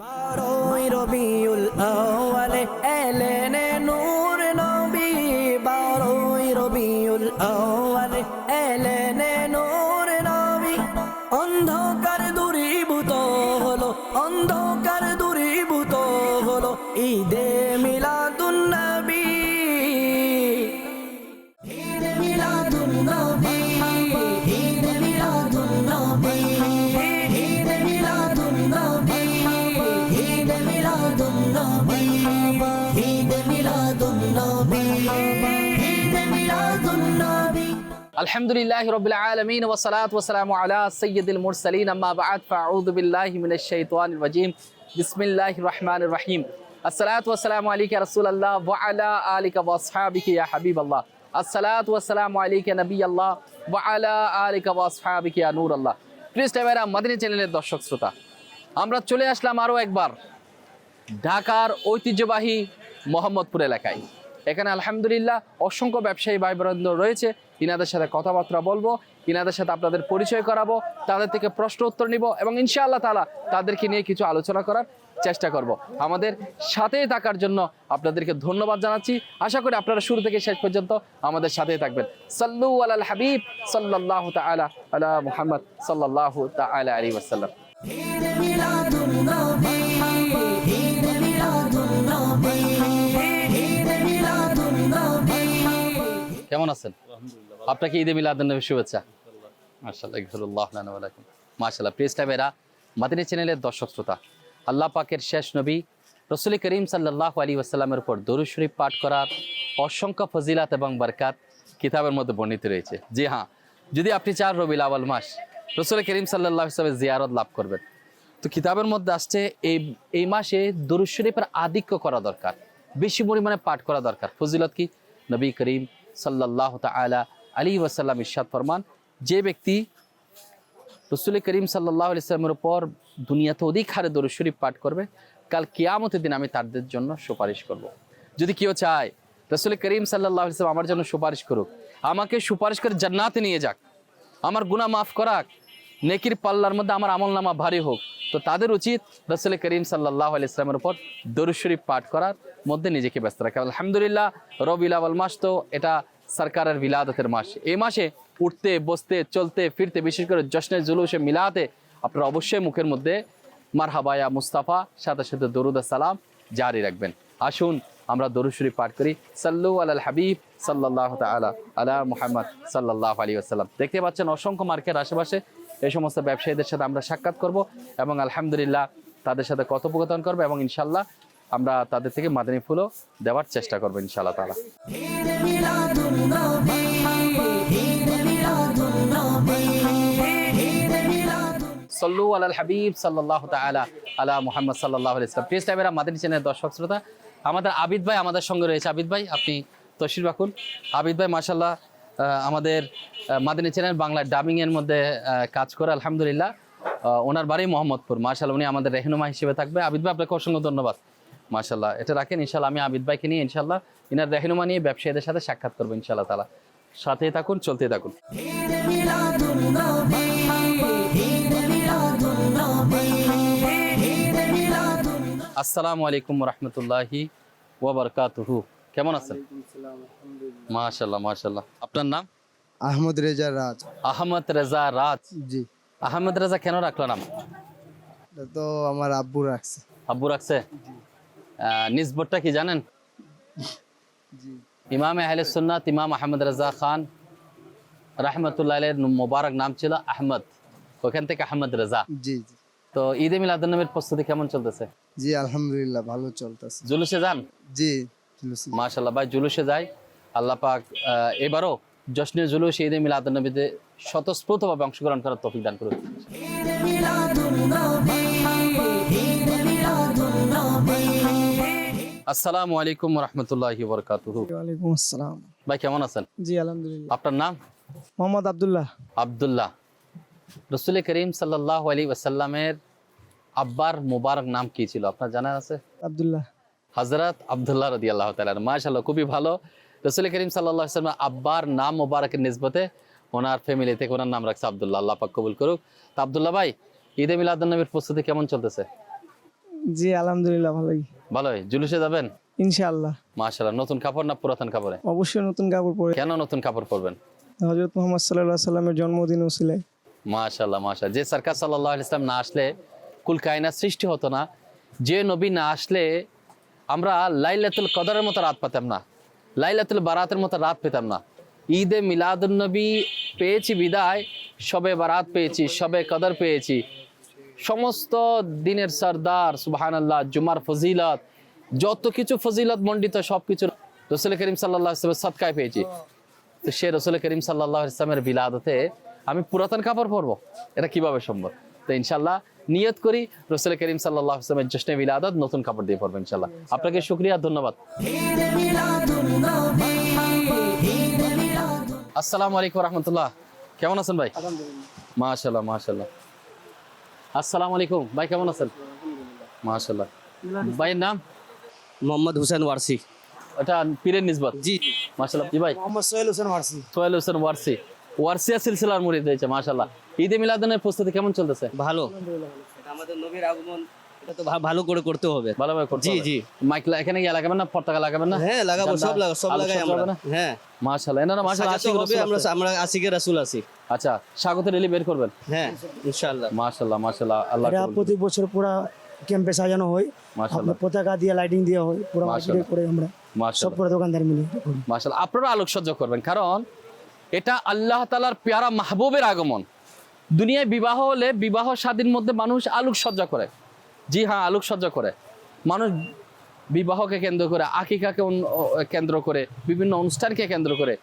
বারোই রবিউল আউয়ালে এলেনে নূর নবী, বারোই রবিউল আউয়ালে এলেনে নূর নবী। অন্ধকার দূরীভূত হলো, অন্ধকার দূরীভূত হলো ঈদে মিলাদুন নবী, ঈদে মিলাদুন নবী, ঈদে মিলাদুন নবী, ঈদে মিলাদুন নবী, ঈদে মিলাদুন নবী, ঈদে মিলাদুন নবী, ঈদে মিলাদুন নবী। আলহামদুলিল্লাহি রাব্বিল আলামিন ওয়া সালাতু ওয়া সালামু আলা সাইয়্যিদিল মুরসালিন আম্মা বা'দ ফাআউযু বিল্লাহি মিনাশ শাইতানির রাজীম বিসমিল্লাহির রহমানির রহিম আসসালাতু ওয়া সালামু আলাইকা ইয়া রাসূলুল্লাহ ওয়া আলা আলিকা ওয়া আসহাবিকা ইয়া হাবিবাল্লাহ আসসালাতু ওয়া সালামু আলাইকা নবিয়াল্লাহ ওয়া আলা আলিকা ওয়া আসহাবিকা ইয়া নূরাল্লাহ। প্রিয় ভাইরা, মাদানী চ্যানেলের দর্শক শ্রোতা, আমরা চলে আসলাম আরও একবার ঢাকার ঐতিহ্যবাহী মোহাম্মদপুর এলাকায়। এখানে আলহামদুলিল্লাহ অসংখ্য ব্যবসায়ী ভাই বোনেরা রয়েছে। ইনাদের সাথে কথাবার্তা বলবো, ইনাদের সাথে আপনাদের পরিচয় করাবো, তাদের থেকে প্রশ্ন উত্তর নিব এবং ইনশাআল্লাহ তাআলা তাদেরকে নিয়ে কিছু আলোচনা করার চেষ্টা করব। আমাদের সাথেই থাকার জন্য আপনাদেরকে ধন্যবাদ জানাচ্ছি। আশা করি আপনারা শুরু থেকে শেষ পর্যন্ত আমাদের সাথেই থাকবেন। সাল্লু আলাল হাবিব সাল্লাল্লাহু তাআলা আলা মুহাম্মদ সাল্লাল্লাহু তাআলা আলাইহি ওয়াসাল্লাম। ঈদে মিলাদুন নবী, ঈদে মিলাদুন নবী, ঈদে মিলাদুন নবী। কেমন আছেন? আপনাকে ঈদে মিলাদুন নবীর শুভেচ্ছা। মাশাআল্লাহ, ইগফিরুল্লাহ লানা ওয়া লাকুম। মাশাআল্লাহ, প্রিয় ভাইরা, মাদানী চ্যানেলের দর্শক শ্রোতা, আল্লাহ পাকের শেষ নবী রাসূল করিম সাল্লাল্লাহু আলাইহি ওয়াসাল্লামের উপর দরুদ শরীফ পাঠ করার অসংখ্য ফজিলাত এবং বরকত কিতাবের মধ্যে বর্ণিত রয়েছে। জি হ্যাঁ, যদি আপনি চান রবিউল আউয়াল মাস রাসূল করিম সাল্লাল্লাহু আলাইহি ওয়াসাল্লামের জিয়ারত লাভ করবেন, তো কিতাবের মধ্যে আসছে এই মাসে দরুদ শরীফের আধিক্য করা দরকার, বেশি পরিমাণে পাঠ করা দরকার। ফজিলত কি? নবী করিম সাল্লাল্লাহু তাআলা আলাইহি ওয়াসাল্লাম ইরশাদ ফরমান, যে ব্যক্তি রাসূল করিম সাল্লাল্লাহু আলাইহি ওয়াসাল্লামের উপর দুনিয়াতে অধিক হারে দরুদ শরীফ পাঠ করবে, কাল কিয়ামতের দিন আমি তাদের জন্য সুপারিশ করব। যদি কেউ চায় রাসূল করিম সাল্লাল্লাহু আলাইহি ওয়াসাল্লাম আমার জন্য সুপারিশ করুক, আমাকে সুপারিশ করে জান্নাতে নিয়ে যাক, আমার গুনাহ মাফ করাক, নেকির পাল্লার মধ্যে আমার আমলনামা ভারী হোক, তো তাদের উচিত রাসূল করিম সাল্লাল্লাহু আলাইহি ওয়াসাল্লামের উপর দরুদ শরীফ পাঠ করার মধ্যে নিজেকে ব্যস্ত রাখা। আলহামদুলিল্লাহ, রবিউল আউয়াল মাস তো এটা সরকারের বিলাদতের মাস। এই মাসে উঠতে বসতে চলতে ফিরতে, বিশেষ করে জশ্নে জুলুসে মিলাতে আপনারা অবশ্যই মুখের মধ্যে মারহাবা ইয়া মুস্তাফা সাথে সাথে দরুদ আর সালাম জারি রাখবেন। আসুন আমরা দরুদ শরীফ পাঠ করি। সাল্লু আলাল হাবিব সাল্লাল্লাহু তাআলা আলা মুহাম্মদ সাল্লাল্লাহু আলাইহি ওয়াসাল্লাম। দেখতে পাচ্ছেন অসংখ্য মার্কেট আশেপাশে এই সমস্ত ব্যবসায়ীদের সাথে আমরা সাক্ষাৎ করব এবং আলহামদুলিল্লাহ তাদের সাথে কথোপকথন করব এবং ইনশাআল্লাহ আমরা তাদের থেকে মাদানী ফুলও দেওয়ার চেষ্টা করবো ইনশাআল্লাহ তাআলা। ঈদে মিলাদুন নবী, ঈদে মিলাদুন নবী, ঈদে মিলাদুন। সাল্লু আলাল হাবিব সাল্লাল্লাহু তাআলা আলা মুহাম্মদ সাল্লাল্লাহু আলাইহি ওয়াসাল্লাম। প্রিয় ভাইরা, মাদানী চ্যানেলের দর্শক শ্রোতা, আমাদের আবিদ ভাই আমাদের সঙ্গে রয়েছে। আবিদ ভাই, আপনি তশরিফ রাখুন। আবিদ ভাই মাশাআল্লাহ আমাদের মাদানী চ্যানেল বাংলা ডাবিং এর মধ্যে কাজ করে আলহামদুলিল্লাহ। ওনার বাড়ি মোহাম্মদপুর। মাশাআল্লাহ, উনি আমাদের রেহনুমা হিসেবে থাকবে। আবিদ ভাই, আপনাকে অসংখ্য ধন্যবাদ। মাশাআল্লাহ, এটা রাখেন। ইনশাআল্লাহ আমি আবিদ ভাইকে নিয়ে ইনশাআল্লাহ ইনার রেহনুমা নিয়ে ব্যবসায়ীদের সাথে সাক্ষাৎ করবো ইনশাআল্লাহ তাআলা। সাথেই থাকুন, চলতে থাকুন। ঈদে মিলাদুন নবী, ঈদে মিলাদুন নবী, ঈদে মিলাদুন। আসসালামু আলাইকুম ওয়া রাহমাতুল্লাহি ওয়া বারাকাতুহু। কেমন আছেন? মাশাআল্লাহ মাশাআল্লাহ। আপনার নাম? আহমদ রেজা রাজ। আহমদ রেজা রাজ। জি, আহমদ রেজা কেন রাখলো নাম? এটা তো আমার আব্বু রাখছে। আব্বু রাখছে? নিসবতটা কি জানেন? জি, ইমাম আহলে সুন্নাত ইমাম আহমদ রেজা খান রাহমাতুল্লাহ আলাইহির মোবারক নাম ছিল আহমদ, ওখান থেকে আহমদ রেজা। জি জি তো ঈদে মিলাদুন নবীর প্রস্তুতি কেমন চলতেছে? জি, আলহামদুলিল্লাহ ভালো চলতেছে। জুলুসে যান? জি, মাশাআল্লাহ ভাই, জুলুসে যাই। আল্লাহ পাক এবারও জশ্নে জুলুস ঈদে মিলাদুন নবীতে স্বতঃস্ফূর্তভাবে অংশগ্রহণ করার তৌফিক দান করুন। ঈদে মিলাদুন নবী, ঈদে মিলাদুন নবী। আসসালামু আলাইকুম ওয়া রাহমাতুল্লাহি ওয়া বারাকাতুহু। ওয়ালাইকুম আসসালাম। ভাই কেমন আছেন? জি, আলহামদুলিল্লাহ। আপনার নাম? মোহাম্মদ আব্দুল্লাহ। আব্দুল্লাহ। রাসূল করিম সাল্লাল্লাহু আলাইহি ওয়াসাল্লামের আব্বার মোবারক নাম কি ছিল আপনার জানা আছে? আব্দুল্লাহ। হযরত আব্দুল্লাহ রাদিয়াল্লাহু তাআলা। মাশাআল্লাহ, খুবই ভালো। রাসূল করিম সাল্লাল্লাহু আলাইহি ওয়াসাল্লাম আব্বার নাম মোবারকের নিসবতে ওনার ফ্যামিলি থেকে ওনার নাম রাখছে আব্দুল্লাহ। আল্লাহ পাক কবুল করুক। তো আব্দুল্লাহ ভাই, ঈদে মিলাদুন নবীর প্রস্তুতি কেমন চলতেছে? জি আলহামদুলিল্লাহ ভালোই। ভালোই। জুলুসে যাবেন? ইনশাআল্লাহ। মাশাআল্লাহ। নতুন কাপড় না পুরাতন কাপড়ে? অবশ্যই নতুন কাপড় পরে। কেন নতুন কাপড় পরবেন? হযরত মুহাম্মদ সাল্লাল্লাহু আলাইহি সাল্লামের জন্মদিন উসিলায়। মাশাআল্লাহ মাশাআল্লাহ। যে সরকার সাল্লাল্লাহু আলাইহি ওয়াসাল্লাম না আসলে কুল কায়নাত সৃষ্টি হতো না, যে নবী না আসলে আমরা লাইলাতুল কদরের মতো রাত পেতাম না, লাইলাতুল বারাতের মতো রাত পেতাম না। ঈদে মিলাদুন নবী পেয়েছি বিদায়, শবে বারাত পেয়েছি, শবে কদর পেয়েছি, সমস্ত দিনের সরদার সুবহানাল্লাহ, জুমার ফজিলত, যত কিছু ফজিলত মণ্ডিত সবকিছু রাসূল করিম সাল্লাল্লাহু আলাইহি ওয়াসাল্লামের সদকায় পেয়েছি। তো সে রাসূল করিম সাল্লাল্লাহু আলাইহি ওয়াসাল্লামের বিলাদতে আমি পুরাতন কাপড় পরবো, এটা কিভাবে সম্ভব? তো ইনশাআল্লাহ নিয়ত করি রাসূল করিম সাল্লাল্লাহু আলাইহি ওয়াসাল্লামের জশ্নে বিলাদত নতুন কাপড় দিয়ে পরবো ইনশাআল্লাহ। আপনাকে শুকরিয়া, ধন্যবাদ। ঈদে মিলাদুন নবী ঈদে মিলাদুন আসসালামু আলাইকুম রাহমাতুল্লাহ। কেমন আছেন ভাই? আলহামদুলিল্লাহ। মাশাআল্লাহ মাশাআল্লাহ। আসসালামু আলাইকুম ভাই, কেমন আছেন? মাশাআল্লাহ। ভাইয়ের নাম? মোহাম্মদ হুসেন ওয়ারসি। এটা পীরের নিসবত? জি মাশাআল্লাহ। জি ভাই? মোহাম্মদ সোহেল হোসেন ওয়ারসি। সোহেল হোসেন ওয়ারসি, ওয়ারসিয়া সিলসিলার মুরিদ হয়েছে মাশাআল্লাহ। ঈদে মিলাদুনের প্রস্তুতি কেমন চলতেছে? ভালো। এটা আমাদের নবীর আগমন, এটা তো ভালো করে করতে হবে। ভালোভাবে করতে জি হবে। জি মাইক এখানে গিয়ে লাগাবেন না, পতাকা লাগাবেন না? হ্যাঁ লাগাবো, সব লাগাবো, সব লাগাই আমরা। হ্যাঁ মাশাআল্লাহ। এনারা মাশাআল্লাহ সাজাতে আশিক হবে, রাসূল আমরা আছে। আমরা আশিকে রাসূল আছি। আচ্ছা, স্বাগত রেলি বের করবেন? হ্যাঁ ইনশাআল্লাহ। মাশাআল্লাহ মাশাআল্লাহ। আল্লাহ এটা কবুল প্রতি বছর পুরা ক্যাম্পে সাজানো হয়, মাশাআল্লাহ পতাকা দিয়ে লাইটিং দেওয়া হয়, পুরো মার্কেটে করে আমরা সব মাশাআল্লাহ পুরো দোকানদার মিলে করি। মাশাআল্লাহ। আপনারা আলোকসজ্জা করবেন, কারণ এটা আল্লাহ তাআলার প্যারা মাহবুবের আগমন। দুনিয়ায় বিবাহ হলে বিবাহ শাদীর মধ্যে মানুষ আলোকসজ্জা করে। জি হ্যাঁ, আলোকসজ্জা করে। মানুষ বিবাহকে কেন্দ্র করে, আকিকাকে কেন্দ্র করে, বিভিন্ন অনুষ্ঠানকে কেন্দ্র করে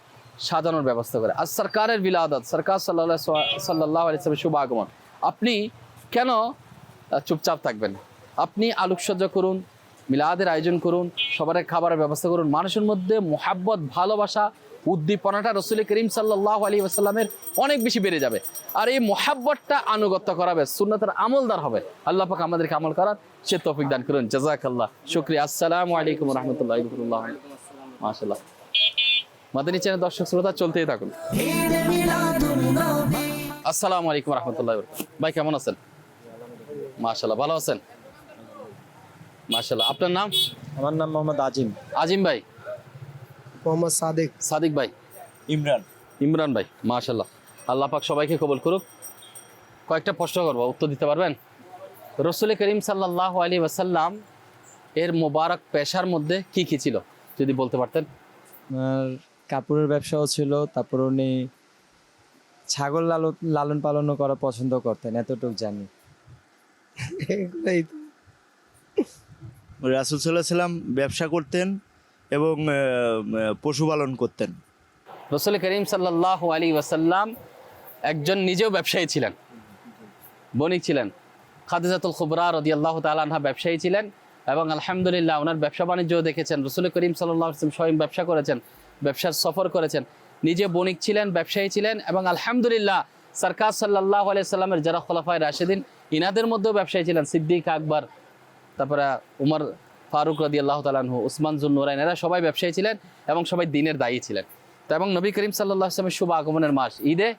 সাজানোর ব্যবস্থা করে। আর সরকারের বিলাদত, সরকার সাল্লাল্লাহু আলাইহি ওয়াসাল্লামের শুভ আগমন। আপনি কেন চুপচাপ থাকবেন? আপনি আলোকসজ্জা করুন, মিলাদের আয়োজন করুন, সবার খাবারের ব্যবস্থা করুন। মানুষের মধ্যে মোহাব্বত, ভালোবাসা, উদ্দীপনাটা রাসূল করিম সাল্লাল্লাহু আলাইহি ওয়াসাল্লামের অনেক বেশি বেড়ে যাবে। আর এই মোহাব্বতটা আনুগত্য করাবে, সুন্নতের আমলদার হবে। আল্লাহ পাক আমাদেরকে আমল করার সে তৌফিক দান করুন। জাযাকাল্লাহ, শুকরিয়া। আসসালামু আলাইকুম ওয়া রাহমাতুল্লাহি ওয়া বারাকাতুহু। মাশাআল্লাহ। মাদানী চ্যানেল দর্শক শ্রোতা, চলতেই থাকুন। ঈদে মিলাদুন নবী আসসালামু আলাইকুম ওয়া রাহমাতুল্লাহি ওয়া বারাকাতুহু। ভাই কেমন আছেন? মাশাআল্লাহ, ভালো আছেন? মাশাআল্লাহ। আপনার নাম? আমার নাম মোহাম্মদ আজিম। আজিম ভাই? মোহাম্মদ সাদেক। সাদিক ভাই? ইমরান। ইমরান ভাই। মাশাআল্লাহ। আল্লাহ পাক সবাইকে কবুল করুক। কয়েকটা প্রশ্ন করবো, উত্তর দিতে পারবেন? রাসূল করিম সাল্লাল্লাহু আলাইহি ওয়াসাল্লাম এর মোবারক পেশার মধ্যে কি কি ছিল যদি বলতে পারতেন? আর কাপড়ের ব্যবসাও ছিল, তারপর উনি ছাগল লালন পালনও করা পছন্দ করতেন, এতটুকু জানি। এগুলাই তো। রাসূল সাল্লাল্লাহু আলাইহি সাল্লাম ব্যবসা করতেন এবং পশুপালন করতেন। রাসূল করিম সাল্লাল্লাহু আলাইহি ওয়াসাল্লাম একজন নিজেও ব্যবসায়ী ছিলেন, বণিক ছিলেন। খাদিজাতুল কুবরা রাদিয়াল্লাহু তাআলা আনহা ব্যবসায়ী ছিলেন এবং আলহামদুলিল্লাহ ওনার ব্যবসা বাণিজ্যও দেখেছেন। রাসূল করিম সাল্লাল্লাহু আলাইহি ওয়াসাল্লাম স্বয়ং ব্যবসা করেছেন, ব্যবসার সফর করেছেন, নিজে বণিক ছিলেন, ব্যবসায়ী ছিলেন এবং আলহামদুলিল্লাহ সরকার সাল্লাল্লাহু আলাইহি ওয়াসাল্লামের যারা খোলাফায়ে রাশিদিন, ইনাদের মধ্যেও ব্যবসায়ী ছিলেন। সিদ্দিক আকবর, তারপরে উমর ফারুক রাদিয়াল্লাহু তাআলা আনহু, উসমান যুন্নুরাইন, এরা সবাই ব্যবসায়ী ছিলেন এবং সবাই দ্বীনের দায়ী ছিলেন। তো এবং নবী করিম সাল্লাল্লাহু আলাইহি ওয়াসাল্লামের শুভ আগমনের মাস ঈদে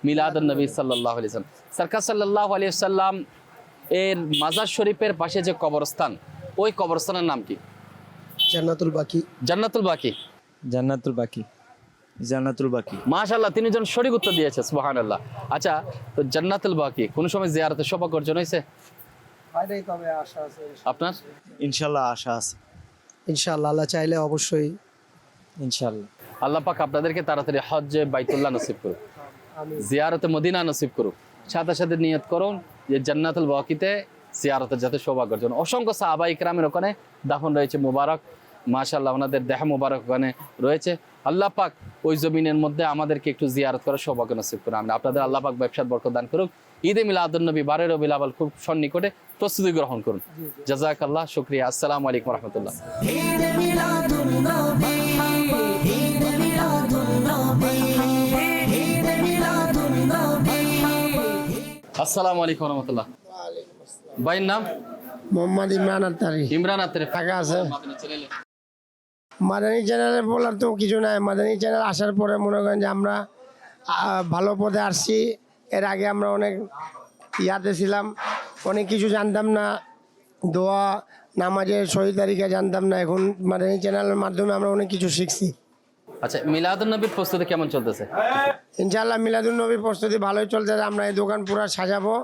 মিলাদুন নবী সাল্লাল্লাহু আলাইহি ওয়াসাল্লাম। সরকার সাল্লাল্লাহু আলাইহি ওয়াসাল্লাম এর মাজার শরীফের পাশে যে কবরস্থান, ওই কবরস্থানের নাম কি? জান্নাতুল বাকি। জান্নাতুল বাকি। জান্নাতুল বাকি। জান্নাতুল বাকি। মাশাআল্লাহ, তিনি জন সঠিক উত্তর দিয়েছে, সুবহানাল্লাহ। আচ্ছা, তো জান্নাতুল বাকি কোন সময় জিয়ারতের সৌভাগ্য অর্জন হয়েছে এটাই তবে আশা আছে। আপনার? ইনশাআল্লাহ আশা আছে। ইনশাআল্লাহ, আল্লাহ চাইলে অবশ্যই। ইনশাল্লাহ। আল্লাহ পাক আপনাদেরকে তাড়াতাড়ি হজ্জে বাইতুল্লাহ নসিব করুক, জিয়ারতে মদিনা নসিব করুক। সাথে সাথে নিয়ত করুন যে জান্নাতুল বাকিতে জিয়ারতের যাতে সৌভাগ্য অর্জন। অসংখ্য সাহাবায়ে কেরামের ওখানে দাফন রয়েছে মুবারক, মাশাআল্লাহ, ওনাদের দেহ মুবারক ওখানে রয়েছে। আল্লাহ পাক ওই জমিনের মধ্যে আমাদেরকে একটু জিয়ারত করার সৌভাগ্য নসিব করুন। আমি আপনাদের আল্লাহ পাক ব্যবসার বরকত দান করুক। ঈদে মিলাদুন নবী 12 রবিউল আউয়াল খুব সন্নিকটে, প্রস্তুতি গ্রহণ করুন। জাযাকাল্লাহ, শুকরিয়া। আসসালামু আলাইকুম ওয়া রাহমাতুল্লাহ। ঈদে মিলাদুন নবী ঈদে মিলাদুন নবী ঈদে মিলাদুন নবী আসসালামু আলাইকুম ওয়া রাহমাতুল্লাহ। ভাইয়ের নাম? মোহাম্মদ ইমরান আত্তারি। ইমরান আত্তারি। টাকা আছে। মাদানী চ্যানেলে মাদানী চ্যানেলে বলার তো কিছু নাই। মাদানী চ্যানেল আসার পরে মনে করেন যে আমরা ভালো পথে আসছি। এর আগে আমরা অনেক ইয়াতে ছিলাম, অনেক কিছু জানতাম না, দোয়া নামাজের সহি তারিখে জানতাম না, এখন মাদানী চ্যানেলের মাধ্যমে আমরা অনেক কিছু শিখছি। আচ্ছা, মিলাদুন নবীর প্রস্তুতি কেমন চলতেছে? ইনশাআল্লাহ মিলাদুন নবীর প্রস্তুতি ভালোই চলছে। আমরা এই দোকান পুরা সাজাবো,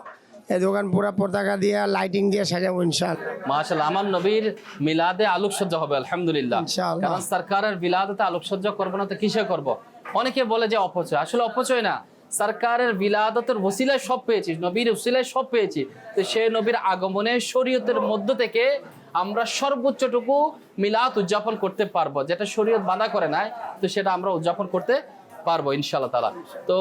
এই দোকান পুরা পতাকা দিয়ে লাইটিং দিয়ে সাজাবো ইনশাআল্লাহ। মাশাআল্লাহ, আমার নবীর মিলাদে আলোকসজ্জা হবে আলহামদুলিল্লাহ। ইনশাআল্লাহ। কারণ সরকারের বিলাদতে আলোকসজ্জা করবো না তো কিসে করব? অনেকে বলে যে অপচয়, আসলে অপচয় না। সরকারের বিলাদতের ওসিলায় সব পেয়েছি, নবীর ওসিলায় সব পেয়েছি। তো সেই নবীর আগমনে শরীয়তের মধ্য থেকে আমরা সর্বোচ্চটুকু মিলাদ উদযাপন করতে পারবো, যেটা শরীয়ত বাধা করে নাই, তো সেটা আমরা উদযাপন করতে পারবো ইনশাআল্লাহ তাআলা। তো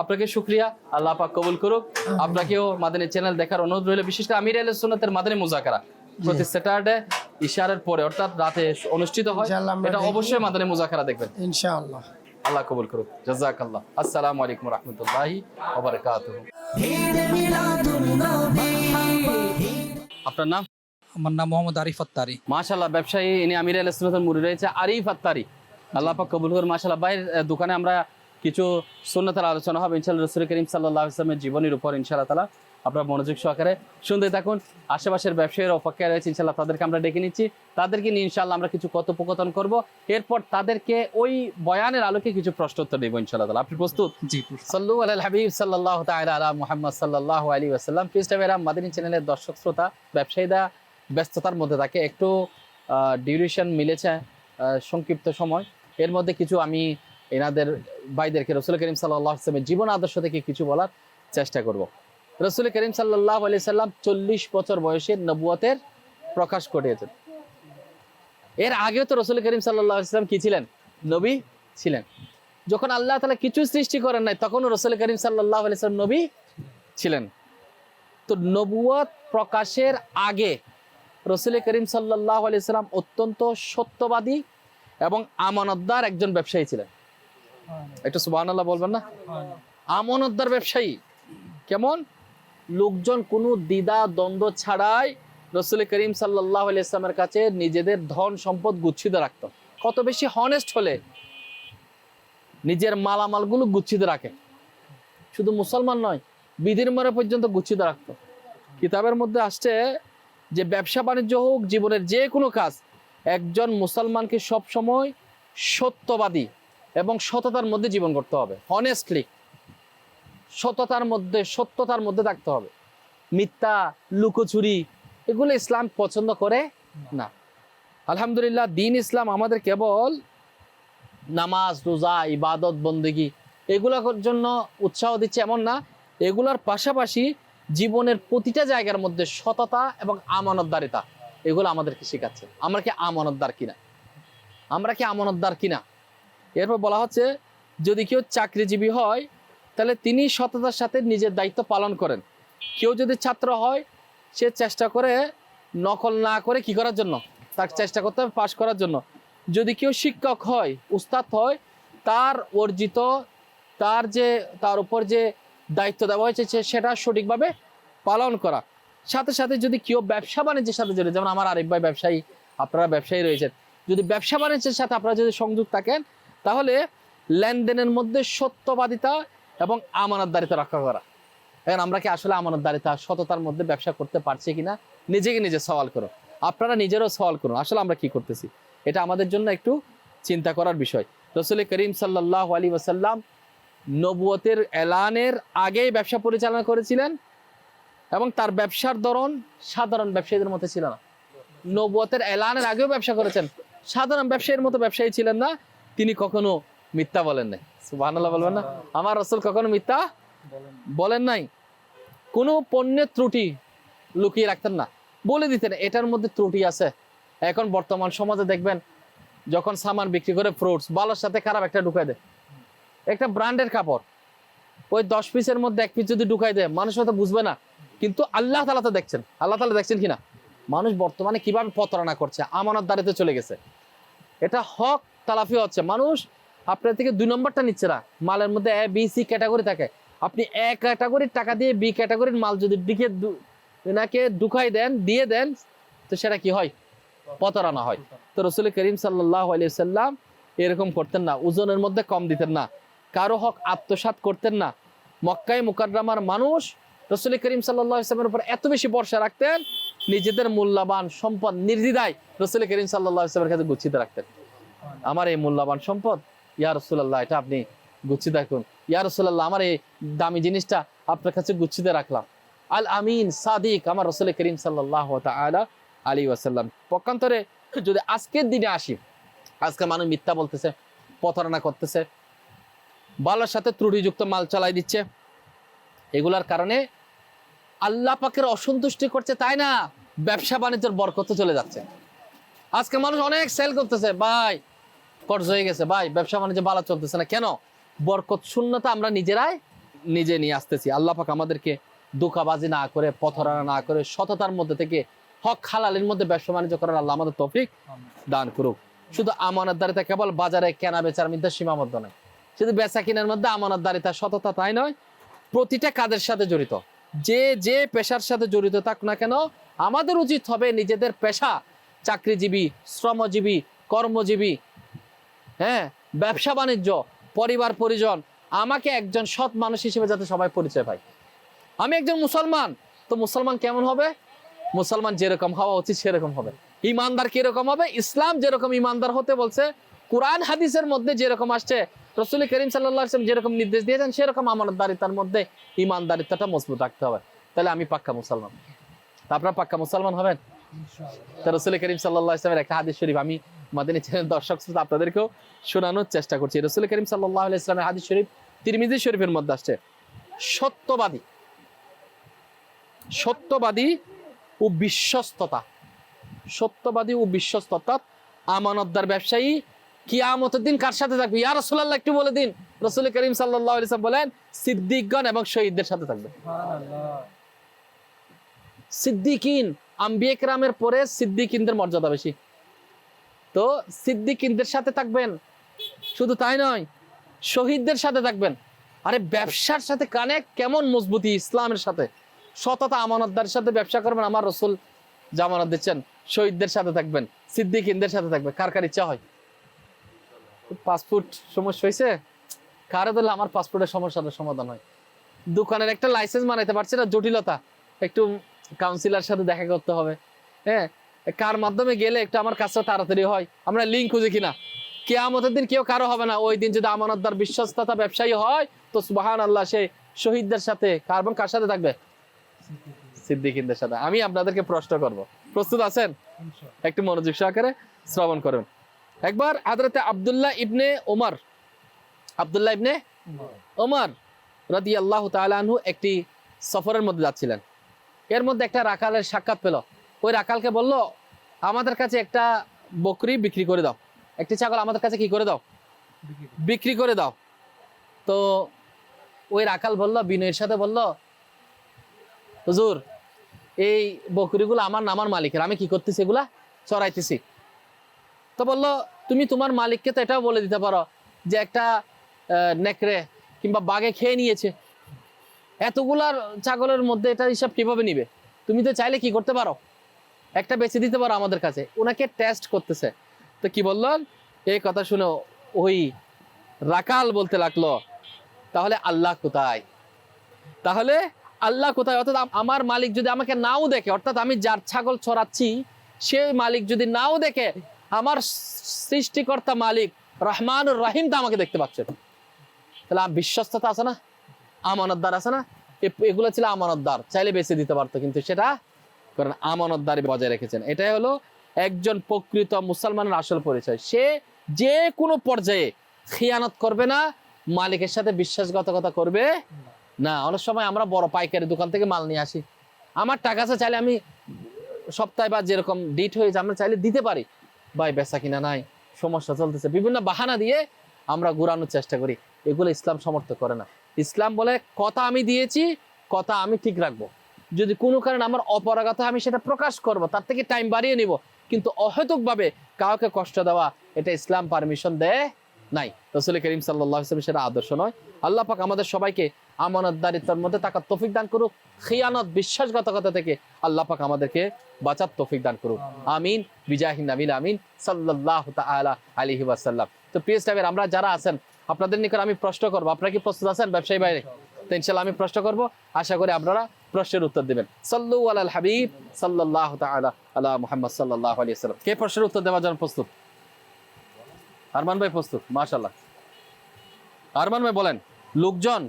আপনাকে শুকরিয়া, আল্লাহ পাক কবুল করুক। আপনাকেও মাদানী চ্যানেল দেখার অনুরোধ রইল। বিশেষ করে আমির আহলে সুন্নাতের মাদানী মুযাকারা প্রতি স্যাটারডে ইশারের পরে অর্থাৎ রাতে অনুষ্ঠিত হয়, ইনশাআল্লাহ আমরা এটা দেখব। অবশ্যই মাদানী মুযাকারা দেখবেন ইনশাআল্লাহ। আল্লাহ কবুল করুক। জাযাকাল্লাহ। আসসালামু আলাইকুম ওয়া রাহমাতুল্লাহি ওয়া বারাকাতুহু। ঈদ মিলাদুন নবী। আপনার নাম? আমার নাম মোহাম্মদ আরিফ আত্তারি। মাশাআল্লাহ, ব্যবসায়ী ইনি আমির আহলে সুন্নাতের মুরিদ রয়েছে আরিফ আত্তারি। আল্লাহ পাক কবুল করুন। মাশাআল্লাহ, ভাইয়ের দোকানে আমরা কিছু সুন্নাতের আলোচনা হবে ইনশাআল্লাহ, রাসূল করিম সাল্লাল্লাহু আলাইহি ওয়াসাল্লামের জীবনীর উপর ইনশাআল্লাহ তাআলা। আপনারা মনোযোগ সহকারে শুনতে থাকুন। আশেপাশের ব্যবসায়ীর অপেক্ষায় রয়েছে ইনশাআল্লাহ, তাদেরকে আমরা ডেকে নিচ্ছি। তাদেরকে নিয়ে ইনশাআল্লাহ আমরা কিছু কথোপকথন করব, এরপর তাদেরকে ওই বয়ানের আলোকে কিছু প্রশ্ন উত্তর দেব ইনশাআল্লাহ তাআলা। আপনি প্রস্তুত? জি। সাল্লু আলাল হাবিব সাল্লাল্লাহু তাআলা আলা মুহাম্মদ সাল্লাল্লাহু আলাইহি ওয়াসাল্লাম। ফিস্টাবেরা মাদানী চ্যানেলের দর্শক শ্রোতা, ব্যবসায়ীরা ব্যস্ততার মধ্যে থাকে, একটু ডিউরেশন মিলেছে, সংক্ষিপ্ত সময়। এর মধ্যে কিছু আমি এনাদের ভাইদেরকে রাসূল করিম সাল্লাল্লাহু আলাইহি ওয়াসাল্লামের জীবন আদর্শ থেকে কিছু বলার চেষ্টা করব। রাসূল করিম সাল্লাল্লাহু আলাইহি সাল্লাম 40 বছর বয়সে নবুয়তের প্রকাশ ঘটিয়েছেন। এর আগেও তো রাসূল করিম সাল্লাল্লাহু আলাইহি সাল্লাম কি ছিলেন? নবী ছিলেন। যখন আল্লাহ তাআলা কিছু সৃষ্টি করেন নাই, তখনও রাসূল করিম সাল্লাল্লাহু আলাইহি সাল্লাম নবী ছিলেন। তো নবুয়ত প্রকাশের আগে রাসূল করিম সাল্লাল্লাহু আলাইহি সাল্লাম অত্যন্ত সত্যবাদী এবং আমানতদার একজন ব্যবসায়ী ছিলেন। একটু সুবহানাল্লাহ বলবেন না? আমানতদার ব্যবসায়ী কেমন? লোকজন কোনো দ্বিধা দ্বন্দ্ব ছাড়াই রাসূল করিম সাল্লাল্লাহু আলাইহি সাল্লামের কাছে নিজেদের ধন সম্পদ গুচ্ছিত রাখত। কত বেশি হনেস্ট হলে নিজের মালামালগুলো গুচ্ছিত রাখে। শুধু মুসলমান নয়, বিধির মরে পর্যন্ত গুচ্ছিত রাখত। কিতাবের মধ্যে আসছে যে ব্যবসা বাণিজ্য হোক, জীবনের যে কোনো কাজ, একজন মুসলমানকে সব সময় সত্যবাদী এবং সততার মধ্যে জীবন করতে হবে। হনেস্টলি সততার মধ্যে থাকতে হবে। মিথ্যা, লুকোচুরি, এগুলো ইসলাম পছন্দ করে না। আলহামদুলিল্লাহ, দ্বীন ইসলাম আমাদের কেবল নামাজ, রোজা, ইবাদত, বন্দেগী এগুলোর জন্য উৎসাহ দিচ্ছে এমন না, এগুলোর পাশাপাশি জীবনের প্রতিটা জায়গার মধ্যে সততা এবং আমানতদারিতা এগুলো আমাদেরকে শেখাচ্ছে। আমরা কি আমানতদার কিনা? এরপর বলা হচ্ছে, যদি কেউ চাকরিজীবী হয় তাহলে তিনি সততার সাথে নিজের দায়িত্ব পালন করেন। কেউ যদি ছাত্র হয়, সে চেষ্টা করে নকল না করে কি করার জন্য, তার চেষ্টা করতে হবে পাশ করার জন্য। যদি কেউ শিক্ষক হয়, উস্তাদ হয়, তার অর্জিত তার উপর যে দায়িত্ব দেওয়া হয়েছে সেটা সঠিকভাবে পালন করা। সাথে সাথে যদি কেউ ব্যবসা বাণিজ্যের সাথে জড়িত, যেমন আমার আরিফ ভাই ব্যবসায়ী, আপনারা ব্যবসায়ী রয়েছেন, যদি ব্যবসা বাণিজ্যের সাথে আপনারা যদি সংযোগ থাকেন, তাহলে লেনদেনের মধ্যে সত্যবাদিতা এবং আমানতদারিতা রক্ষা করা। এখন আমরা কি আসলে আমানতদারিতা, সততার মধ্যে ব্যবসা করতে পারছি কিনা? নিজে সওয়াল করো, আপনারা নিজেরও সওয়াল করুন, আসলে আমরা কি করতেছি। এটা আমাদের জন্য একটু চিন্তা করার বিষয়। রাসূল করিম সাল্লাল্লাহু আলাইহি ওয়াসাল্লাম নবুয়তের এলানের আগেই ব্যবসা পরিচালনা করেছিলেন এবং তার ব্যবসার ধরন সাধারণ ব্যবসায়ীদের মতো ছিল না। নবুয়তের এলানের আগেও ব্যবসা করেছেন, সাধারণ ব্যবসায়ীর মতো ব্যবসায়ী ছিলেন না। তিনি কখনো মিথ্যা বলেন নাই। সুবহানাল্লাহ বলবেন না? আমার রাসূল কখনো মিথ্যা বলেন নাই। কোনো পণ্যের ত্রুটি লুকিয়ে রাখতেন না, বলে দিতেন এটার মধ্যে ত্রুটি আছে। এখন বর্তমান সমাজে দেখবেন, যখন সামান বিক্রি করে ফ্রুটস, ভালোর সাথে খারাপ একটা ঢুকাই দেয়। একটা ব্র্যান্ডের কাপড় ওই 10 পিসের মধ্যে 1 পিস যদি ঢুকাই দেয়, মানুষ হয়তো বুঝবে না, কিন্তু আল্লাহ তাআলা তো দেখছেন। আল্লাহ তাআলা দেখছেন কিনা মানুষ বর্তমানে কিভাবে প্রতারণা করছে, আমানতদারিতে চলে গেছে। এটা হক তালাফি হচ্ছে। মানুষ আপনার থেকে 2 নম্বরটা নিচ্ছে না। মালের মধ্যে A, B, C ক্যাটাগরি থাকে। আপনি A ক্যাটাগরির টাকা দিয়ে B ক্যাটাগরির মাল যদি ঢুকাই দেন, দিয়ে দেন, তো সেটা কি হয়? প্রতারণা হয়। তো রাসূল করিম সাল্লাল্লাহু আলাইহি ওয়াসাল্লাম এরকম করতেন না। ওজনের মধ্যে কম দিতেন না, কারো হক আত্মসাৎ করতেন না। মক্কায় মুকাররমার মানুষ রাসূল করিম সাল্লাল্লাহু আলাইহি ওয়াসাল্লামের উপর এত বেশি ভরসা রাখতেন, নিজেদের মূল্যবান সম্পদ নির্দ্বিধায় রাসূল করিম সাল্লাল্লাহু আলাইহি ওয়াসাল্লামের কাছে গুছিত রাখতেন। আমার এই মূল্যবান সম্পদ, ইয়া রাসূলুল্লাহ এটা আপনি গুছিত রাখুন, ইয়া রাসূলুল্লাহ আমার এই দামি জিনিসটা আপনার কাছে গুছিত রাখলাম। আল আমিন সাদিক আমার রাসূল করিম সাল্লাল্লাহু তাআলা আলাইহি ওয়াসাল্লাম। পক্ষান্তরে যদি আজকের দিনে আসি, আজকে মানুষ মিথ্যা বলতেছে, প্রতারণা করতেছে, ভালোর সাথে ত্রুটিযুক্ত মাল চালাই দিচ্ছে, এগুলার কারণে আল্লাহ পাকের অসন্তুষ্টি করছে তাই না, ব্যবসা বাণিজ্যের বরকত চলে যাচ্ছে। আজকে মানুষ অনেক সেল করতেছে, ভাই কর্জ হয়ে গেছে, ভাই ব্যবসা বাণিজ্য ভালো চলতেছে না, কেন? বরকত শূন্যতা আমরা নিজেরাই নিজে নিয়ে আসতেছি। আল্লাহ পাক আমাদেরকে ধোঁকাবাজি না করে, প্রতারণা না করে, সততার মধ্যে থেকে হক হালালের মধ্যে ব্যবসা বাণিজ্য করার আল্লাহ আমাদের তৌফিক দান করুক। শুধু আমানতদারিতা কেবল বাজারে কেনা বেচার মধ্যে সীমাবদ্ধ নয়, শুধু বেচা কেনার মধ্যে আমানতদারিতা সততা তাই নয়, প্রতিটা কাজের সাথে জড়িত, যে যে পেশার সাথে জড়িত থাক না কেন, আমাদের উচিত হবে নিজেদের পেশা, চাকরিজীবী, শ্রমজীবী, কর্মজীবী, হ্যাঁ, ব্যবসা বাণিজ্য, পরিবার পরিজন, আমাকে একজন সৎ মানুষ হিসেবে যাতে সবাই পরিচয় পায়। আমি একজন মুসলমান, তো মুসলমান কেমন হবে? মুসলমান যেরকম হওয়া উচিত সেরকম হবে। ইমানদার কিরকম হবে? ইসলাম যেরকম ইমানদার হতে বলছে, কোরআন হাদিসের মধ্যে যেরকম আসছে, রাসূল করিম সাল্লাল্লাহু আলাইহি ওয়াসাল্লাম যেরকম নির্দেশ দিয়েছেন, সেরকম আমানতদারিতার মধ্যে ইমানদারিতাটা মজবুত রাখতে হবে। তাহলে আমি পাক্কা মুসলমান। তা আপনারা পাক্কা মুসলমান হবেন? তা রাসূল করিম সাল্লাল্লাহু আলাইহি ওয়াসাল্লামের একটা হাদিস শরীফ আমি মাদানী চ্যানেল দর্শক শ্রোতা আপনাদেরকেও শোনানোর চেষ্টা করছি। রাসূল করিম সাল্লাল্লাহু আলাইহি ওয়াসাল্লামের হাদিস শরীফ তিরমিজি শরীফের মধ্যে আসছে, সত্যবাদী ও বিশ্বস্ততা, সত্যবাদী ও বিশ্বস্ততা, আমানতদার ব্যবসায়ী কিয়ামতের দিন কার সাথে থাকবে? ইয়া রাসূলুল্লাহ একটু বলে দিন। রাসূল করিম সাল্লাল্লাহু আলাইহি ওয়াসাল্লাম বলেন, সিদ্দিকগণ এবং শহীদদের সাথে থাকবে। সিদ্দিকিন, আম্বিয়া কিরামের পরে সিদ্দিকিনদের মর্যাদা বেশি, তো সিদ্দিকিনদের সাথে থাকবেন। শুধু তাই নয়, শহীদদের সাথে থাকবেন। আরে ব্যবসার সাথে কানেক্ট কেমন মজবুতি ইসলামের সাথে, সততা আমানতদারের সাথে ব্যবসা করবেন, আমার রাসূল জামানত দিচ্ছেন। শহীদদের সাথে থাকবেন, সিদ্দিকিনদের সাথে থাকবে। কার কার ইচ্ছা হয়? পাসপোর্ট সমস্যা হয়েছে, কারে দিলে আমার পাসপোর্টের সমস্যাটা সমাধান হয়। দোকানের একটা লাইসেন্স বানাইতে পারছে না, জটিলতা, একটু কাউন্সিলর সাথে দেখা করতে হবে। হ্যাঁ, কার মাধ্যমে গেলে একটু আমার কাজটা তাড়াতাড়ি হয়, আমরা লিঙ্ক খুঁজি কিনা। কিয়ামতের দিন কেউ কারো হবে না। ওই দিন যদি আমানতদার বিশ্বস্ততা ব্যবসায়ী হয়, তো সুবহানাল্লাহ সে শহীদদের সাথে কার সাথে থাকবে? সিদ্দিকিনদের সাথে। আমি আপনাদেরকে প্রশ্ন করব, প্রস্তুত আছেন? একটু মনোযোগ সহকারে শ্রবণ করুন। একবার হযরতে আব্দুল্লাহ ইবনে ওমর রাদিয়াল্লাহু তাআলা আনহু একটি সফরের মধ্যে যাচ্ছিলেন। এর মধ্যে একটা রাখালের সাক্ষাৎ পেল। ওই রাখালকে বলল, আমাদের কাছে একটা বকরি বিক্রি করে দাও, একটি ছাগল আমাদের কাছে কি করে দাও? বিক্রি করে দাও। তো ওই রাখাল বলল, বিনয়ের সাথে বলল, হুজুর এই বকরিগুলো আমার নামার মালিকের, আমি কি করতেছি? এগুলা চড়াইতেছি। তো বললো, তুমি তোমার মালিককে তো এটাও বলে দিতে পারো যে একটা নেকড়ে কিংবা বাঘে খেয়ে নিয়েছে, এতগুলার ছাগলের মধ্যে এটা হিসাব কিভাবে নিবে? তুমি তো চাইলে কি করতে পারো, একটা বেছে দিতে পারো আমাদের কাছে। ওনাকে টেস্ট করতেছে। তো কি বললেন? এই কথা শুনে ওই রাকাল বলতে লাগলো, তাহলে আল্লাহ কোথায়? তাহলে আল্লাহ কোথায়? অর্থাৎ আমার মালিক যদি আমাকে নাও দেখে, অর্থাৎ আমি যার ছাগল চড়াচ্ছি সেই মালিক যদি নাও দেখে, আমার সৃষ্টিকর্তা মালিক রহমানুর রহিম তো আমাকে দেখতে পাচ্ছে। তাহলে বিশ্বস্ততা আছে না, আমানতদার আছে না? এগুলো ছিল আমানতদার, চাইলে বেঁচে দিতে পারতো, কিন্তু সেটা করেন, আমানতদারি বজায় রেখেছেন। এটাই হলো একজন প্রকৃত মুসলমানের আসল পরিচয়। সে যে কোনো পর্যায়ে খিয়ানত করবে না, মালিকের সাথে বিশ্বাসঘাতকতা করবে না। অনেক সময় আমরা বড় পাইকারি দোকান থেকে মাল নিয়ে আসি, আমার টাকা আছে, চাইলে আমি সপ্তাহে বা যেরকম ডিট হয়েছে আমরা চাইলে দিতে পারি, ভাই বেচা কিনা নাই, সমস্যা চলতেছে, বিভিন্ন বাহানা দিয়ে আমরা ঘুরানোর চেষ্টা করি। এগুলো ইসলাম সমর্থন করে না। ইসলাম বলে, কথা আমি দিয়েছি, কথা আমি ঠিক রাখবো। যদি কোনো কারণে আমার অপরাগতা আমি সেটা প্রকাশ করব, তার থেকে টাইম বাড়িয়ে নিব, কিন্তু অহেতুকভাবে কাউকে কষ্ট দেওয়া, এটা ইসলাম পারমিশন দেয় নাই। রাসূল করিম সাল্লাল্লাহু আলাইহি ওয়াসাল্লাম সেটা আদর্শ নয়। আল্লাহ পাক আমাদের সবাইকে আমানতদারিতার মধ্যে থাকার তৌফিক দান করুক, খিয়ানত বিশ্বাসঘাতকতা থেকে আল্লাহ পাক আমাদেরকে বাঁচার তৌফিক দান করুক। আমিন বিজাহিন নবীল আমিন সাল্লাল্লাহু তাআলা আলাইহি ওয়াসাল্লাম। তো প্রিয় সাহেব, আমরা যারা আছেন আপনাদের নিকট আমি প্রশ্ন করবো, আপনারা কি প্রস্তুত আছেন? ব্যবসায়ী বাইরে তো ইনশাআল্লাহ আমি প্রশ্ন করব, আশা করি আপনারা প্রশ্নের উত্তর দিবেন। সাল্লু আলাল হাবিব সাল্লাল্লাহু তাআলা আলা মুহাম্মদ সাল্লাল্লাহু আলাইহি ওয়াসাল্লাম। কে প্রশ্নের উত্তর দেওয়ার জন্য প্রস্তুত? আরমান ভাই প্রস্তুত, মাশাআল্লাহ। আরমান ভাই বলেন, লোকজন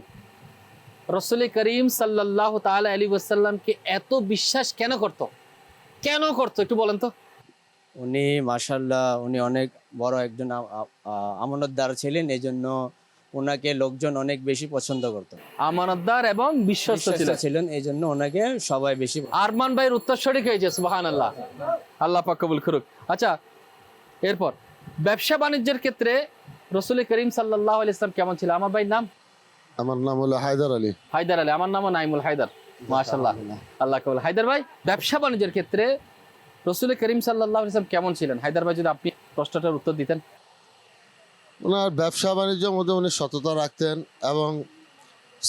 রাসূল করিম সাল্লাল্লাহু তাআলা আলাইহি ওয়াসাল্লামকে এত বিশ্বাস কেন করত? কেন করত একটু বলেন তো। উনি মাশাআল্লাহ উনি অনেক বড় একজন আমানতদার ছিলেন, এই জন্য ওনাকে লোকজন অনেক বেশি পছন্দ করত। আমানতদার এবং বিশ্বস্ত ছিলেন, এই জন্য ওনাকে সবাই বেশি। আরমান ভাইয়ের উত্তর সঠিক হয়েছে, সুবহানাল্লাহ, আল্লাহ পাক কবুল করুক। আচ্ছা, এরপর ব্যবসা বাণিজ্যের ক্ষেত্রে রাসূল করিম সাল্লাল্লাহু আলাইহি ওয়াসাল্লাম কেমন ছিল? আমার ভাইয়ের নাম? আমার নাম হলো হায়দার আলী। হায়দার আলী। আমার নামও নাইমুল হায়দার, মাশাআল্লাহ, আল্লাহ কবুল। হায়দার ভাই, ব্যবসা বাণিজ্যের ক্ষেত্রে রাসূল করিম সাল্লাল্লাহু আলাইহি ওয়াসাল্লাম কেমন ছিলেন? হায়দার ভাই যদি আপনি প্রশ্নটার উত্তর দিতেন। ওনার ব্যবসা বাণিজ্যের মধ্যে উনি সততা রাখতেন এবং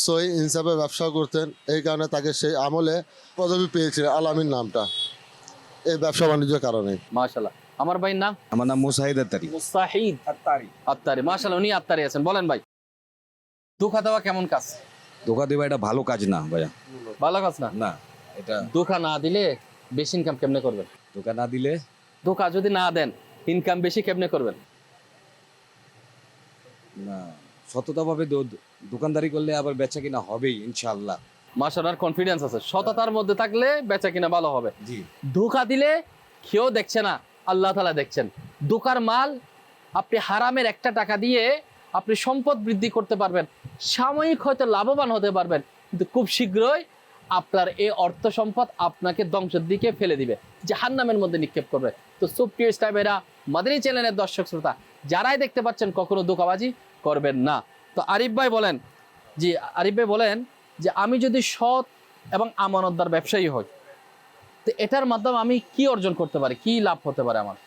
সহি ইনসাফে ব্যবসা করতেন, এই কারণে তাকে সেই আমলে পদবি পেয়েছিলেন আলামিন নামটা, এই ব্যবসা বাণিজ্যের কারণে। মাশাআল্লাহ। আমার ভাইয়ের নাম? আমার নাম মুসাহিদ আত্তারি। মুসাহিদ আত্তারি, মাশাআল্লাহ, উনি আত্তারি আছেন। বলেন ভাই, ধোঁকা দেওয়া কেমন কাজ? ধোকা দেওয়া এটা ভালো কাজ না ভাইয়া, ভালো কাজ না। না এটা ধোঁকা না দিলে বেশি ইনকাম কেমনে করবেন? ধোকা না দিলে, ধোঁকা যদি না দেন ইনকাম বেশি কেমনে করবেন? না সততাভাবে দোকানদারি করলে আবার বেচা কিনা হবেই ইনশাআল্লাহ। মাশাআল্লাহ, কনফিডেন্স আছে। সততার মধ্যে থাকলে বেচা কিনা ভালো হবে। জি। ধোঁকা দিলে কেউ দেখছে না, আল্লাহ তাআলা দেখছেন। ধোঁকার মাল আপনি হারামের একটা টাকা দিয়ে আপনি সম্পদ বৃদ্ধি করতে পারবেন, সাময়িক হয়তো লাভবান হতে পারবেন, কিন্তু খুব শীঘ্রই আপনার এই অর্থ সম্পদ আপনাকে ধ্বংসের দিকে ফেলে দিবে, জাহান্নামের মধ্যে নিক্ষেপ করবে। তো সুপ্রিয় ইসলামেরা, মাদানী চ্যানেলের দর্শক শ্রোতা যারাই দেখতে পাচ্ছেন, কখনো ধোঁকাবাজি করবেন না। তো আরিফ ভাই বলেন, জি আরিফ ভাই বলেন যে আমি যদি সৎ এবং আমানতদার ব্যবসায়ী হই, তো এটার মাধ্যমে আমি কি অর্জন করতে পারি, কি লাভ হতে পারে আমার?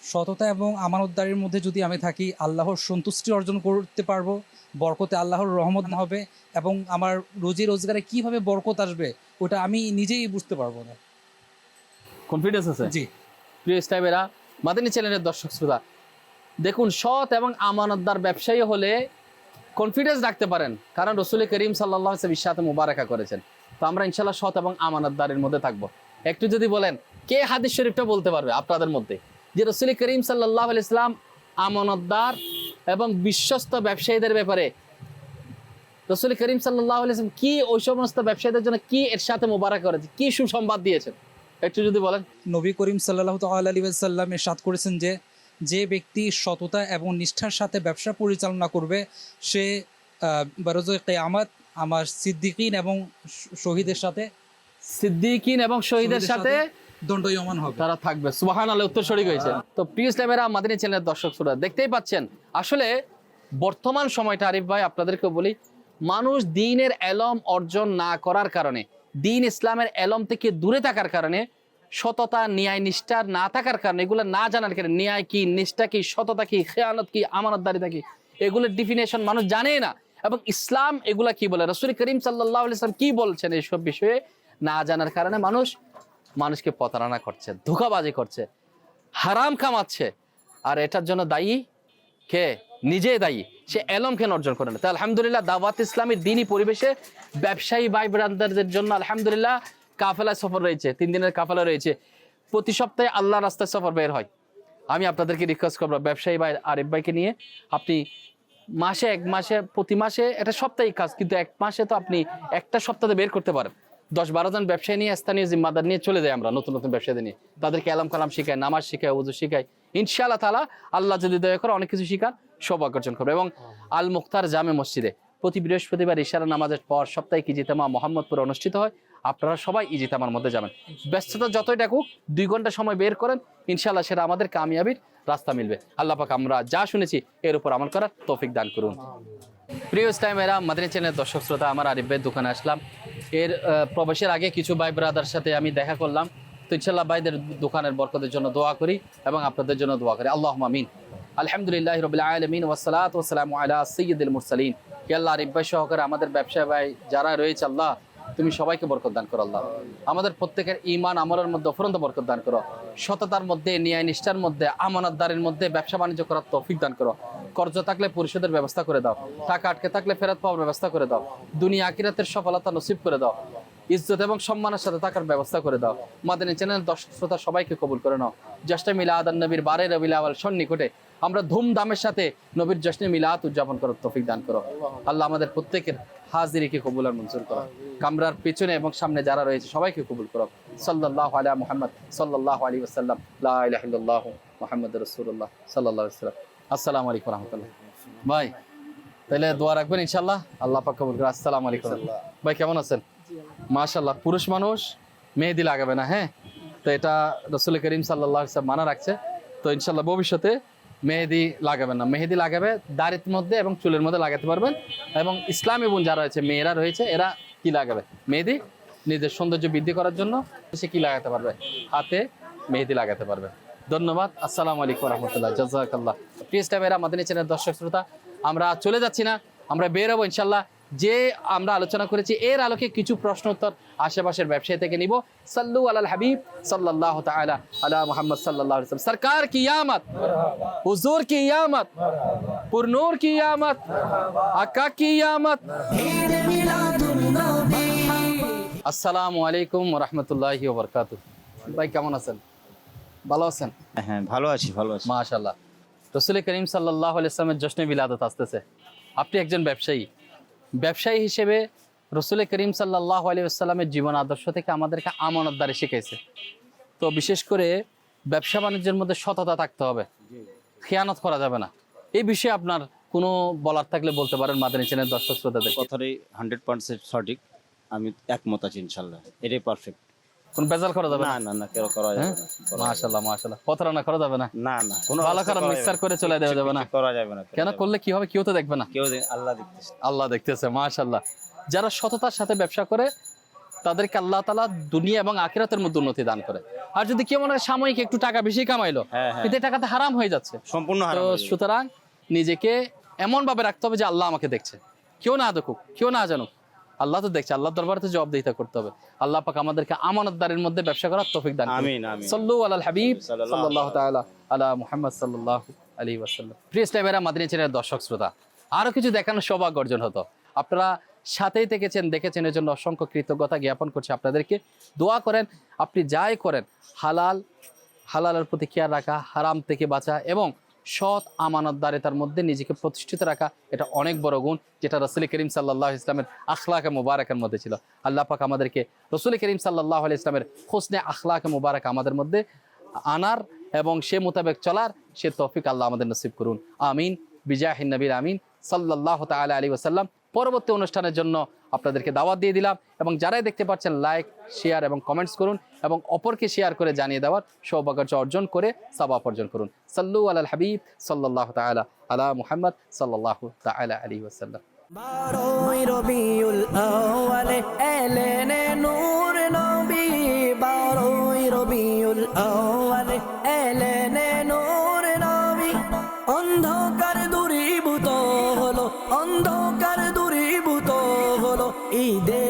সততা এবং আমানতদারির মধ্যে যদি আমি থাকি, আল্লাহর সন্তুষ্টি অর্জন করতে পারবো, বরকতে আল্লাহর রহমত হবে, এবং আমার রুজি রোজগারে কিভাবে বরকত আসবে ওটা আমি নিজেই বুঝতে পারবো না। কনফিডেন্স আছে? জি। প্রিয় ইসলামেরা, মাদানী চ্যানেলের দর্শক শ্রোতা দেখুন, সৎ এবং আমানতদার ব্যবসায়ী হলে কনফিডেন্স রাখতে পারেন, কারণ রাসূল করিম সাল্লাল্লাহু আলাইহি ওয়াসাল্লাম ইরশাদে মুবারাকা করেছেন। তো আমরা ইনশাআল্লাহ সৎ এবং আমানতদারের মধ্যে থাকবো। একটু যদি বলেন, কে হাদিস শরীফটা বলতে পারবে আপনাদের মধ্যে যে রাসূল করিম সাল্লাল্লাহু আলাইহি ওয়াসাল্লাম আমানতদার এবং বিশ্বস্ত ব্যবসায়ীদের ব্যাপারে রাসূল করিম সাল্লাল্লাহু আলাইহি ওয়াসাল্লাম কি ওই সমস্ত ব্যবসায়ীদের জন্য কি ইরশাদে মুবারাকা করেছে, কি সুসংবাদ দিয়েছেন, একটু যদি বলেন। নবী করিম সাল্লাল্লাহু তাআলা আলাইহি ওয়াসাল্লাম ইরশাদ করেছেন যে যে ব্যক্তি সততা এবং নিষ্ঠার সাথে ব্যবসা পরিচালনা করবে, সে বারোজে কিয়ামত আমার সিদ্দিকিন এবং শহীদের সাথে, সিদ্দিকিন এবং শহীদের সাথে দণ্ডায়মান হবে, তারা থাকবে। সুবহানাল্লাহ, উত্তর সঠিক হয়েছে। তো প্রিয় ইসলামেরা, মাদানী চ্যানেলের দর্শক শ্রোতা দেখতেই পাচ্ছেন, আসলে বর্তমান সময়টা আরিফ ভাই আপনাদেরকে বলি, মানুষ দ্বীনের এলম অর্জন না করার কারণে, দ্বীন ইসলামের এলম থেকে দূরে থাকার কারণে, সততা ন্যায় নিষ্ঠার না থাকার কারণে, এগুলো না জানার কারণে, ন্যায় কি, নিষ্ঠা কি, সততা কি, খেয়ানত কি, আমানতদারিতা কি, এগুলোর ডেফিনেশন মানুষ জানে না, এবং ইসলাম এগুলা কি বলে, রাসূল করিম সাল্লাল্লাহু আলাইহি ওয়াসাল্লাম কি বলছেন, এইসব বিষয়ে না জানার কারণে মানুষকে প্রতারণা করছে, ধোঁকাবাজি করছে, হারাম কামাচ্ছে। আর এটার জন্য দায়ী কে? নিজেই দায়ী। সে এলম কেন অর্জন করে না? তো আলহামদুলিল্লাহ, দাওয়াত ইসলামের দ্বীনি পরিবেশে ব্যবসায়ী ভাই ব্রাদারদের জন্য আলহামদুলিল্লাহ কাফেলা সফর রয়েছে, 3 দিনের কাফেলা রয়েছে। প্রতি সপ্তাহে আল্লাহ রাস্তায় সফর বের হয়। আমি আপনাদেরকে রিকোয়েস্ট করবো, ব্যবসায়ী ভাই আরিফ ভাইকে নিয়ে আপনি মাসে, 1 মাসে, প্রতি মাসে, এটা সাপ্তাহিক কাজ, কিন্তু 1 মাসে তো আপনি একটা সপ্তাহে বের করতে পারেন। 10-12 জন ব্যবসায়ী নিয়ে, স্থানীয় জিম্মাদার নিয়ে চলে যাই আমরা, নতুন নতুন ব্যবসায়ীদের নিয়ে, তাদেরকে আলাম কালাম শিখায়, নামাজ শিখায়, ওযু শিখায়। ইনশাআল্লাহ তাআলা আল্লাহ যদি দয়া করে অনেক কিছু শিখান, সৌভাগ্য অর্জন করবে। এবং আল মুখতার জামে মসজিদে প্রতি বৃহস্পতিবার ইশারা নামাজের পর সাপ্তাহিক ইজিতেমা মোহাম্মদপুরে অনুষ্ঠিত হয়। আপনারা সবাই ইজিতেমার মধ্যে যাবেন। ব্যস্ততা যতই ডাকুক, 2 ঘন্টা সময় বের করেন, ইনশাআল্লাহ সেটা আমাদের কামিয়াবির রাস্তা মিলবে। আল্লাহ পাক আমরা যা শুনেছি এর উপর আমল করার তৌফিক দান করুন। প্রিয় ইসলামেরা, মাদানী চ্যানেলের দর্শক শ্রোতা, আমার আরিফ ভাইয়ের দোকানে আসলাম। এর প্রবেশের আগে কিছু ভাই ব্রাদার সাথে আমি দেখা করলাম। তো ইনশাআল্লাহ ভাইদের দোকানের বরকতের জন্য দোয়া করি এবং আপনাদের জন্য দোয়া করি। আল্লাহুম্মা আমিন। আলহামদুলিল্লাহি রাব্বিল আলামিন ওয়াসসালাতু ওয়াসসালামু আলা সাইয়্যিদিল মুরসালিন। হে আল্লাহ, আরিফ ভাই সহকারে আমাদের ব্যবসায়ী ভাই যারা রয়েছে, আল্লাহ তুমি সবাইকে বরকত দান করো। আল্লাহ আমাদের প্রত্যেকের ঈমান আমলের মধ্যে অফুরন্ত বরকত দান করো। সততার মধ্যে, ন্যায় নিষ্ঠার মধ্যে, আমানতদারির মধ্যে ব্যবসা বাণিজ্য করার তৌফিক দান করো। কর্জ থাকলে পরিশোধের ব্যবস্থা করে দাও, টাকা আটকে থাকলে ফেরত পাওয়ার ব্যবস্থা করে দাও, দুনিয়া আখিরাতের সফলতা নসিব করে দাও। ইজ্জত এবং সম্মানের সাথে থাকার ব্যবস্থা করে দাও। মাদানী চ্যানেলের দর্শক শ্রোতা সবাইকে কবুল করে নাও। জশ্নে মিলাদ নবীর 12 রবিউল আউয়াল সন্নিকটে আমরা ধুমধামের সাথে নবীর জশ্নে মিলাদ উদযাপন করার তৌফিক দান করো। আল্লাহ আমাদের প্রত্যেকের হাজিরিকে কবুল আর মঞ্জুর করো। কামরার পিছনে এবং সামনে যারা রয়েছে সবাইকে কবুল করো। সাল্লাল্লাহু আলা মুহাম্মদ সাল্লাল্লাহু আলাইহি ওয়াসাল্লাম, লা ইলাহা ইল্লাল্লাহ মুহাম্মাদুর রাসূলুল্লাহ সাল্লাল্লাহু আলাইহি ওয়াসাল্লাম। আসসালামু আলাইকুম ওয়া রাহমাতুল্লাহ। ভাই তাহলে দোয়া রাখবেন ইনশাআল্লাহ, আল্লাহ পাক কবুল করে। আসসালামু আলাইকুম ভাই, কেমন আছেন? মাশাআল্লাহ, পুরুষ মানুষ মেহেদি লাগাবে না, হ্যাঁ, তো এটা রাসূল করিম সাল্লাল্লাহু আলাইহি ওয়াসাল্লাম মানা রাখছে। তো ইনশাআল্লাহ ভবিষ্যতে মেহেদি লাগাবেন না, মেহেদি লাগাবে দাড়ির মধ্যে এবং চুলের মধ্যে লাগাতে পারবেন। এবং ইসলামী বোন যারা রয়েছে, মেয়েরা রয়েছে, এরা কি লাগাবে? মেহেদি নিজের সৌন্দর্য বৃদ্ধি করার জন্য সে কি লাগাতে পারবে? হাতে মেহেদি লাগাতে পারবে। ধন্যবাদ। আসসালামু আলাইকুম ওয়া রাহমাতুল্লাহ। জাযাকাল্লাহ। প্রিয় ইসলামেরা, মাদানী চ্যানেলের দর্শক শ্রোতা, আমরা চলে যাচ্ছি না, আমরা বের হবো ইনশাআল্লাহ। যে আমরা আলোচনা করেছি এর আলোকে কিছু প্রশ্ন উত্তর আশেপাশের ব্যবসায়ী থেকে নিব। সাল্লু আলাল হাবিব সাল্লাল্লাহু তাআলা আলা মুহাম্মদ সাল্লাল্লাহু আলাইহি ওয়াসাল্লাম। সরকার কি ইয়ামত, হুজুর কি ইয়ামত, পুরনূর কি ইয়ামত, আকা কি ইয়ামত। ঈদ মিলাদুন নবী। আসসালামু আলাইকুম ওয়া রাহমাতুল্লাহি ওয়া বারাকাতুহু। ভাই কেমন আছেন? ভালো আছেন? হ্যাঁ, ভালো আছি। মাশাআল্লাহ। রাসূল করিম সাল্লাল্লাহু আলাইহি ওয়াসাল্লামের জশ্নে মিলাদত আসতেছে। আপনি একজন ব্যবসায়ী হিসেবে রাসূল করিম সাল্লাল্লাহু আলাইহি ওয়াসাল্লামের জীবন আদর্শ থেকে আমাদেরকে আমানতদারি শিখাইছে। তো বিশেষ করে ব্যবসা বাণিজ্যের মধ্যে সততা থাকতে হবে, খেয়ানত করা যাবে না। এই বিষয়ে আপনার কোনো বলার থাকলে বলতে পারেন মাদানী চ্যানেলের দর্শক শ্রোতাদের। কথাটাই 100% সঠিক, আমি একমত আছি ইনশাআল্লাহ, এটাই পারফেক্ট। কোন বেজাল করা যাবে না? না, কেন করা যাবে না। মাশাআল্লাহ, প্রতারণা করা যাবে না। না, কোনো ভালো খারাপ মিক্সার করে চলে দেওয়া যাবে না, করা যাবে না। কেন করলে কি হবে? কেউ তো দেখবে না, আল্লাহ দেখতেছে। মাশাআল্লাহ। যারা সততার সাথে ব্যবসা করে তাদেরকে আল্লাহ তাআলা দুনিয়া এবং আখিরাতের মধ্যে উন্নতি দান করে। আর যদি কেউ মনে হয় সাময়িক একটু টাকা বেশি কামাইলো, কিন্তু এই টাকাতে হারাম হয়ে যাচ্ছে, সম্পূর্ণ তো সুতরাং নিজেকে এমন ভাবে রাখতে হবে যে আল্লাহ আমাকে দেখছে, কেউ না দেখুক, কেউ না জানুক, আল্লাহ তো দেখছে। আল্লাহর দরবারে তো জবাবদিহিতা করতে হবে। আল্লাহ পাক আমাদেরকে আমানতদারির মধ্যে ব্যবসা করার তৌফিক দান করুন। আমিন। সাল্লু আলাল হাবিব সাল্লাল্লাহু তাআলা আলা মুহাম্মদ সাল্লাল্লাহু আলাইহি ওয়াসাল্লাম। প্রিয় ইসলামেরা, মাদানী চ্যানেলের দর্শক শ্রোতা, আরো কিছু দেখানোর সৌভাগ্য অর্জন হতো। আপনারা সাথেই দেখেছেন, এর জন্য অসংখ্য কৃতজ্ঞতা জ্ঞাপন করছি আপনাদেরকে। দোয়া করেন, আপনি যাই করেন হালালের প্রতি খেয়াল রাখা, হারাম থেকে বাঁচা এবং সৎ আমানতদারিতার মধ্যে নিজেকে প্রতিষ্ঠিত রাখা, এটা অনেক বড় গুণ, যেটা রাসূল করিম সাল্লাল্লাহু আলাইহি ইসলামের আখলাকে মুবারাকের মধ্যে ছিল। আল্লাহ পাক আমাদেরকে রাসূল করিম সাল্লাল্লাহু আলাইহি ইসলামের হোসনে আখলাকে মুবারাক আমাদের মধ্যে আনার এবং সে মোতাবেক চলার সে তৌফিক আল্লাহ আমাদের নসিব করুন। আমিন বিজাহিন নবীর আমিন সাল্লাল্লাহু তাআলা আলাইহি ওয়াসাল্লাম। পরবর্তী অনুষ্ঠানের জন্য আপনাদেরকে দাওয়াত দিয়ে দিলাম, এবং যারাই দেখতে পাচ্ছেন লাইক, শেয়ার এবং কমেন্টস করুন, এবং অপরকে শেয়ার করে জানিয়ে দেওয়ার সৌভাগ্য অর্জন করে সওয়াব অর্জন করুন। সাল্লু আলাল হাবিব সাল্লাল্লাহু তাআলা আলা মুহাম্মদ সাল্লাল্লাহু তাআলা আলাইহি ওয়াসাল্লাম। 12 রবিউল আউয়ালে এলেন নূর নবী। 12 রবিউল আউয়ালে এলেন নূর নবী। অন্ধকার দূরীভূত হলো, অন্ধকার দূরীভূত হলো ঈদে